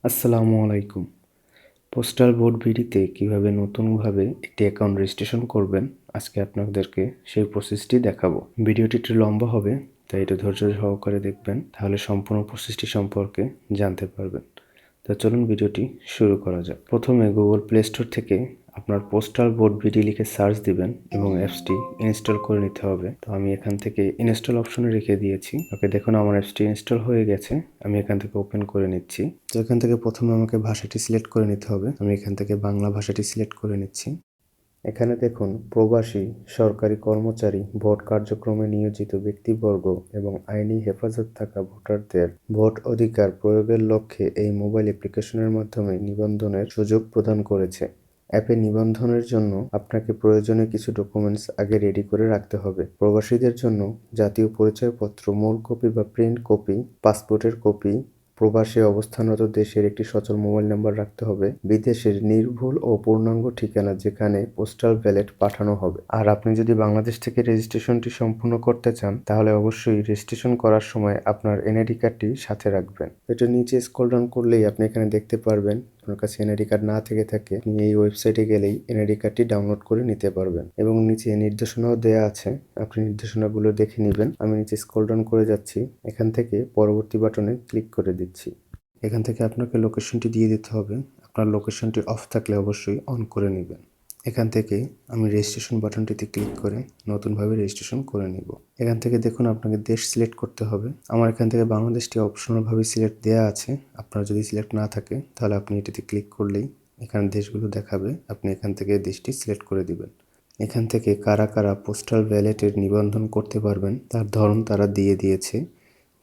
আসসালামু আলাইকুম। Postal board বিডিতে কিভাবে নতুনভাবে একটি অ্যাকাউন্ট রেজিস্ট্রেশন করবেন, আজকে আপনাদেরকে সেই প্রসেসটি দেখাবো। ভিডিওটি একটু লম্বা হবে, তাই একটু ধৈর্য সহকারে দেখবেন, তাহলে সম্পূর্ণ প্রসেসটি সম্পর্কে জানতে পারবেন। তো চলুন ভিডিওটি শুরু করা যাক। প্রথমে গুগল প্লে স্টোর থেকে আপনার পোস্টাল বোর্ড বিডি লিখে সার্চ দিবেন এবং অ্যাপসটি ইনস্টল করে নিতে হবে। তো আমি এখান থেকে ইনস্টল অপশনে রেখে দিয়েছি। ওকে, দেখুন আমার অ্যাপসটি ইনস্টল হয়ে গেছে। আমি এখান থেকে ওপেন করে নিচ্ছি। তো এখান থেকে প্রথমে আমাকে ভাষাটি সিলেক্ট করে নিতে হবে। আমি এখান থেকে বাংলা ভাষাটি সিলেক্ট করে নিচ্ছি। এখানে দেখুন, প্রবাসী, সরকারি কর্মচারী, ভোট কার্যক্রমে নিয়োজিত ব্যক্তিবর্গ এবং আইনি হেফাজত থাকা ভোটারদের ভোট অধিকার প্রয়োগের লক্ষ্যে এই মোবাইল অ্যাপ্লিকেশনের মাধ্যমে নিবন্ধনের সুযোগ প্রদান করেছে। অ্যাপে নিবন্ধনের জন্য আপনাকে প্রয়োজনীয় কিছু ডকুমেন্টস আগে রেডি করে রাখতে হবে। প্রবাসীদের জন্য জাতীয় পরিচয়পত্র মূল কপি বা প্রিন্ট কপি, পাসপোর্টের কপি, প্রবাসে অবস্থানরত দেশের একটি সচল মোবাইল নাম্বার রাখতে হবে, বিদেশের নির্ভুল ও পূর্ণাঙ্গ ঠিকানা যেখানে পোস্টাল ব্যালট পাঠানো হবে। আর আপনি যদি বাংলাদেশ থেকে রেজিস্ট্রেশনটি সম্পূর্ণ করতে চান, তাহলে অবশ্যই রেজিস্ট্রেশন করার সময় আপনার এনআইডি কার্ডটি সাথে রাখবেন। এটা নিচে স্ক্রল ডাউন করলেই আপনি এখানে দেখতে পারবেন, আপনার কাছে এনআইডি কার্ড না থেকে থাকে, আপনি এই ওয়েবসাইটে গেলেই এনআইডি কার্ডটি ডাউনলোড করে নিতে পারবেন এবং নিচে নির্দেশনাও দেয়া আছে, আপনি নির্দেশনাগুলো দেখে নেবেন। আমি নিচে স্ক্রল ডাউন করে যাচ্ছি, এখান থেকে পরবর্তী বাটনে ক্লিক করে দিচ্ছি। এখান থেকে আপনাকে লোকেশনটি দিয়ে দিতে হবে। আপনার লোকেশনটি অফ থাকলে অবশ্যই অন করে নেবেন। এখান থেকে আমি রেজিস্ট্রেশন বাটনটিতে ক্লিক করে নতুনভাবে রেজিস্ট্রেশন করে নিব। এখান থেকে দেখুন, আপনাকে দেশ সিলেক্ট করতে হবে। আমার এখান থেকে বাংলাদেশটি অপশনালভাবে সিলেক্ট দেওয়া আছে। আপনার যদি সিলেক্ট না থাকে, তাহলে আপনি এটিতে ক্লিক করলেই এখানে দেশগুলো দেখাবে, আপনি এখান থেকে দেশটি সিলেক্ট করে দিবেন। এখান থেকে কারা কারা পোস্টাল ব্যালটের নিবন্ধন করতে পারবেন তার ধরন তারা দিয়ে দিয়েছে।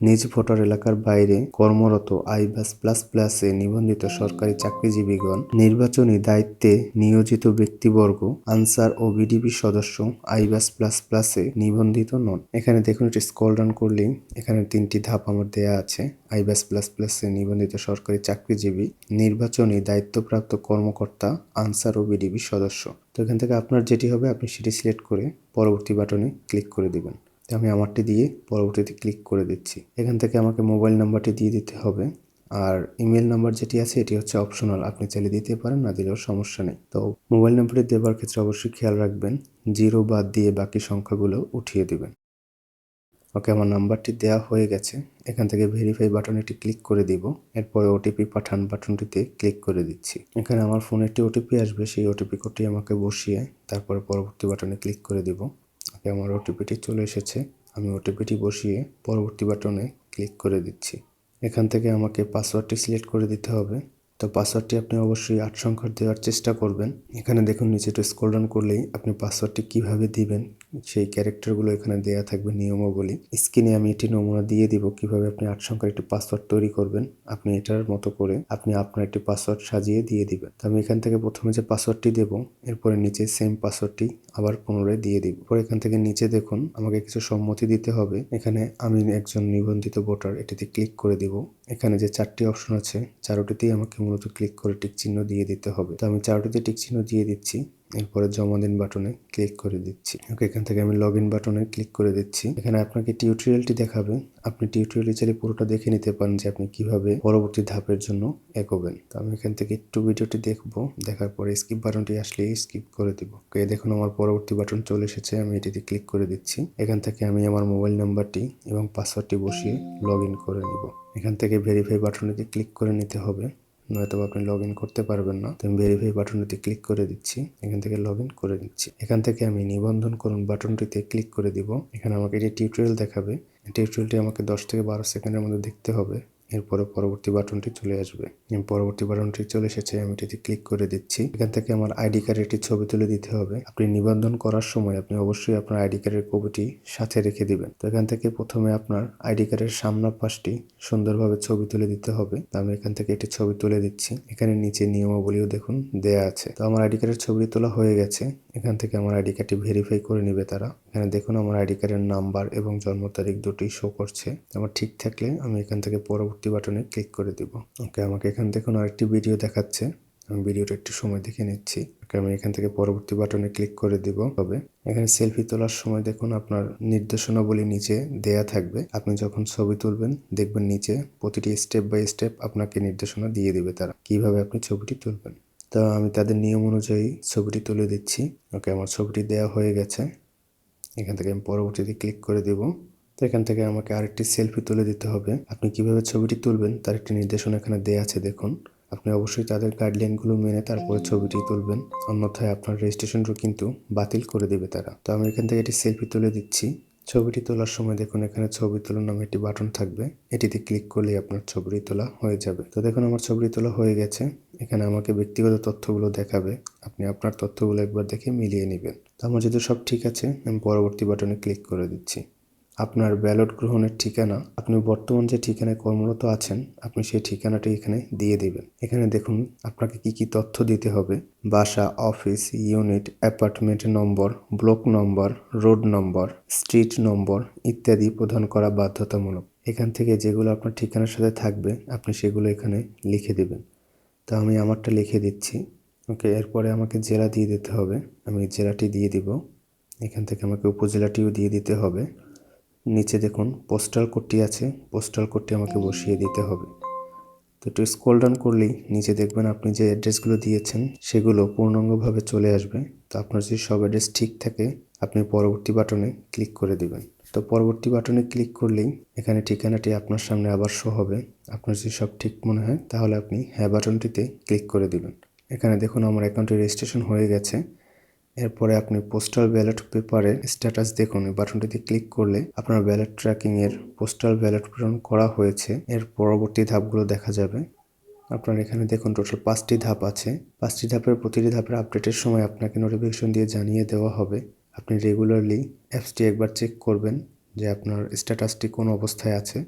নিজ ভোটার এলাকার বাইরে কর্মরত I+++-এ নিবন্ধিত সরকারি চাকরিজীবীগণ, নির্বাচনী দায়িত্বে নিয়োজিত ব্যক্তিবর্গ, আনসার ও বিডিপি সদস্য I+++-এ নিবন্ধিত নন। এখানে দেখুন, একটি স্ক্রল ডাউন করলেই এখানে 3টি ধাপ আমার দেয়া আছে। I+++-এ নিবন্ধিত সরকারি চাকরিজীবী, নির্বাচনী দায়িত্বপ্রাপ্ত কর্মকর্তা, আনসার ও বিডিপি সদস্য। তো এখান থেকে আপনার যেটি হবে আপনি সেটি সিলেক্ট করে পরবর্তী বাটনে ক্লিক করে দিবেন। আমি আমারটি দিয়ে পরবর্তীতে ক্লিক করে দিচ্ছি। এখান থেকে আমাকে মোবাইল নাম্বারটি দিয়ে দিতে হবে, আর ইমেল নাম্বার যেটি আছে এটি হচ্ছে অপশনাল, আপনি চাইলে দিতে পারেন, না দিলেও সমস্যা নেই। তো মোবাইল নাম্বারটি দেওয়ার ক্ষেত্রে অবশ্যই খেয়াল রাখবেন, 0 বাদ দিয়ে বাকি সংখ্যাগুলো উঠিয়ে দিবেন। ওকে, আমার নাম্বারটি দেওয়া হয়ে গেছে। এখান থেকে ভেরিফাই বাটনে একটি ক্লিক করে দিব। এরপরে ওটিপি পাঠান বাটনটিতে ক্লিক করে দিচ্ছি। এখানে আমার ফোনে একটি ওটিপি আসবে, সেই ওটিপি কোডটি আমাকে বসিয়ে তারপরে পরবর্তী বাটনে ক্লিক করে দিব। ওকে, আমার ওটিপিটি চলে এসেছে। আমি ওটিপিটি বসিয়ে পরবর্তী বাটনে ক্লিক করে দিচ্ছি। এখান থেকে আমাকে পাসওয়ার্ডটি সিলেক্ট করে দিতে হবে। তো পাসওয়ার্ডটি আপনি অবশ্যই 8 সংখ্যার দেওয়ার চেষ্টা করবেন। এখানে দেখুন, নিচে একটু স্ক্রল ডাউন করলেই আপনি পাসওয়ার্ডটি কিভাবে দিবেন সেই ক্যারেক্টারগুলো এখানে দেয়া থাকবে, নিয়মাবলী। স্ক্রিনে আমি এটি নমুনা দিয়ে দিব কিভাবে আপনি 8 সংখ্যার একটি পাসওয়ার্ড তৈরি করবেন। আপনি এটার মতো করে আপনি আপনার একটি পাসওয়ার্ড সাজিয়ে দিয়ে দিবেন। তো আমি এখান থেকে প্রথমে যে পাসওয়ার্ডটি দেব, এরপরে নিচে সেম পাসওয়ার্ডটি আবার পুনরায় দিয়ে দিব। পরে এখান থেকে নিচে দেখুন, আমাকে কিছু সম্মতি দিতে হবে। এখানে আমি একজন নিবন্ধিত ভোটার, এটিতে ক্লিক করে দিব। এখানে যে 4টি অপশন আছে, 4টিতেই আমাকে মূলত ক্লিক করে টিক চিহ্ন দিয়ে দিতে হবে। তো আমি 4টিতে টিক চিহ্ন দিয়ে দিচ্ছি। এরপরে জমা দিন বাটনে ক্লিক করে দিচ্ছি। ওকে, এখান থেকে আমি লগ ইন বাটনে ক্লিক করে দিচ্ছি। এখানে আপনাকে টিউটোরিয়ালটি দেখাবে, আপনি টিউটোরিয়ালটি চাইলে পুরোটা দেখে নিতে পারেন যে আপনি কিভাবে পরবর্তী ধাপের জন্য এগোবেন। তো আমি এখান থেকে একটু ভিডিওটি দেখবো, দেখার পরে স্কিপ বাটনটি আসলে স্কিপ করে দিব। ওকে, দেখুন আমার পরবর্তী বাটন চলে এসেছে, আমি এটিতে ক্লিক করে দিচ্ছি। এখান থেকে আমি আমার মোবাইল নাম্বারটি এবং পাসওয়ার্ডটি বসিয়ে লগ ইন করে নিব। এখান থেকে ভেরিফাই বাটনটিতে ক্লিক করে নিতে হবে, নয়তো আপনি লগ ইন করতে পারবেন না। তো আমি ভেরিফাই বাটনটিতে ক্লিক করে দিচ্ছি, এখান থেকে লগ ইন করে দিচ্ছি। এখান থেকে আমি নিবন্ধন করুন বাটনটিতে ক্লিক করে দিব। এখানে আমাকে এটি টিউটোরিয়াল দেখাবে, টিউটোরিয়ালটি আমাকে 10 থেকে 12 সেকেন্ডের মধ্যে দেখতে হবে। এরপরে পরবর্তী বাটনটি চলে আসবে। পরবর্তী বাটনটি চলে এসেছে, আমি এটিতে ক্লিক করে দিচ্ছি। এখান থেকে আমার আইডি কার্ডের একটি ছবি তুলে দিতে হবে। আপনি নিবন্ধন করার সময় আপনি অবশ্যই আপনার আইডি কার্ডের কপিটি সাথে রেখে দিবেন। তো এখান থেকে প্রথমে আপনার আইডি কার্ডের সামনা পাশটি সুন্দরভাবে ছবি তুলে দিতে হবে। তো আমি এখান থেকে একটি ছবি তুলে দিচ্ছি। এখানে নিচে নিয়মাবলীও দেখুন দেয়া আছে। তো আমার আইডি কার্ডের ছবিটি তোলা হয়ে গেছে। এখান থেকে আমার আইডি কার্ডটি ভেরিফাই করে নিবে তারা। এখানে দেখুন আমার আইডি কার্ডের নাম্বার এবং জন্ম তারিখ দুটি শো করছে। আমার ঠিক থাকলে আমি এখান থেকে পরবর্তী বাটনে ক্লিক করে দিব। ওকে, আমাকে এখানে দেখুন আরেকটি ভিডিও দেখাচ্ছে। আমি ভিডিওটা একটু সময় দেখে নিচ্ছি। আমি এখান থেকে পরবর্তী বাটনে ক্লিক করে দিব। তবে এখানে সেলফি তোলার সময় দেখুন আপনার নির্দেশনাবলী নিচে দেয়া থাকবে। আপনি যখন ছবি তুলবেন দেখবেন নিচে প্রতিটি স্টেপ বাই স্টেপ আপনাকে নির্দেশনা দিয়ে দিবে তারা কিভাবে আপনি ছবিটি তুলবেন। তো আমি তাদের নিয়ম অনুযায়ী ছবিটি তুলে দিচ্ছি। ওকে, আমার ছবিটি দেওয়া হয়ে গেছে। এখান থেকে আমি পরবর্তীতে ক্লিক করে দিব। তো এখান থেকে আমাকে আরেকটি সেলফি তুলে দিতে হবে। আপনি কিভাবে ছবিটি তুলবেন তার একটি নির্দেশনা এখানে দেয়া আছে দেখুন। আপনি অবশ্যই তাদের গাইডলাইনগুলো মেনে তারপরে ছবিটি তুলবেন, অন্যথায় আপনার রেজিস্ট্রেশনও কিন্তু বাতিল করে দেবে তারা। তো আমি এখান থেকে একটি সেলফি তুলে দিচ্ছি। ছবিটি তোলার সময় দেখুন এখানে ছবি তোলার নামে একটি বাটন থাকবে, এটিতে ক্লিক করলেই আপনার ছবিটি তোলা হয়ে যাবে। তো দেখুন আমার ছবিটি তোলা হয়ে গেছে। এখানে আমাকে ব্যক্তিগত তথ্যগুলো দেখাবে, আপনি আপনার তথ্যগুলো একবার দেখে মিলিয়ে নেবেন। তো আমার যদি সব ঠিক আছে আমি পরবর্তী বাটনে ক্লিক করে দিচ্ছি। আপনার ব্যালট গ্রহণের ঠিকানা, আপনি বর্তমান যে ঠিকানায় কর্মরত আছেন আপনি সেই ঠিকানাটি এখানে দিয়ে দিবেন। এখানে দেখুন আপনাকে কি কি তথ্য দিতে হবে, বাসা, অফিস, ইউনিট, অ্যাপার্টমেন্ট নম্বর, ব্লক নম্বর, রোড নম্বর, স্ট্রিট নম্বর ইত্যাদি প্রদান করা বাধ্যতামূলক। এখান থেকে যেগুলো আপনার ঠিকানার সাথে থাকবে আপনি সেগুলো এখানে লিখে দিবেন। তো আমি আমারটা লিখে দিচ্ছি। ওকে, এরপরে আমাকে জেলা দিয়ে দিতে হবে, আমি জেলাটি দিয়ে দিব। এখান থেকে আমাকে উপজেলাটিও দিয়ে দিতে হবে। নিচে দেখুন পোস্টাল কোডটি আছে, পোস্টাল কোডটি আমাকে বসিয়ে দিতে হবে। তো একটু স্ক্রল ডাউন করলেই নিচে দেখবেন আপনি যে অ্যাড্রেসগুলো দিয়েছেন সেগুলো পূর্ণাঙ্গভাবে চলে আসবে। তো আপনার যদি সব অ্যাড্রেস ঠিক থাকে আপনি পরবর্তী বাটনে ক্লিক করে দিবেন। তো পরবর্তী বাটনে ক্লিক করলেই এখানে ঠিকানাটি আপনার সামনে আবার শো হবে। আপনার যদি সব ঠিক মনে হয় তাহলে আপনি হ্যাঁ বাটনটিতে ক্লিক করে দিবেন। এখানে দেখুন আমার অ্যাকাউন্টে রেজিস্ট্রেশন হয়ে গেছে। এরপরে আপনি পোস্টাল ব্যালট পেপারের স্ট্যাটাস দেখুন, এই বাটনটিতে ক্লিক করলে আপনার ব্যালট ট্র্যাকিং এর পোস্টাল ব্যালট প্রেরণ করা হয়েছে এর পরবর্তী ধাপগুলো দেখা যাবে। আপনার এখানে দেখুন টোটাল 5টি ধাপ আছে। 5টি ধাপের প্রতিটি ধাপের আপডেটের সময় আপনাকে নোটিফিকেশন দিয়ে জানিয়ে দেওয়া হবে। আপনি রেগুলারলি অ্যাপসটি একবার চেক করবেন যে আপনার স্ট্যাটাসটি কোন অবস্থায় আছে।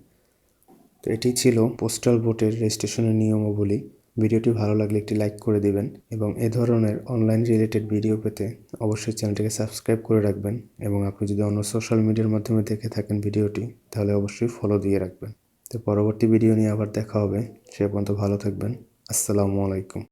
তো এটি ছিল পোস্টাল ভোটের রেজিস্ট্রেশনের নিয়মাবলী। ভিডিওটি ভালো লাগলে একটি লাইক করে দিবেন এবং এ ধরনের অনলাইন রিলেটেড ভিডিও পেতে অবশ্যই চ্যানেলটিকে সাবস্ক্রাইব করে রাখবেন এবং আপনি যদি অন্য সোশ্যাল মিডিয়ার মাধ্যমে দেখে থাকেন ভিডিওটি তাহলে অবশ্যই ফলো দিয়ে রাখবেন। তো পরবর্তী ভিডিও নিয়ে আবার দেখা হবে, সে পর্যন্ত ভালো থাকবেন। আসসালামু আলাইকুম।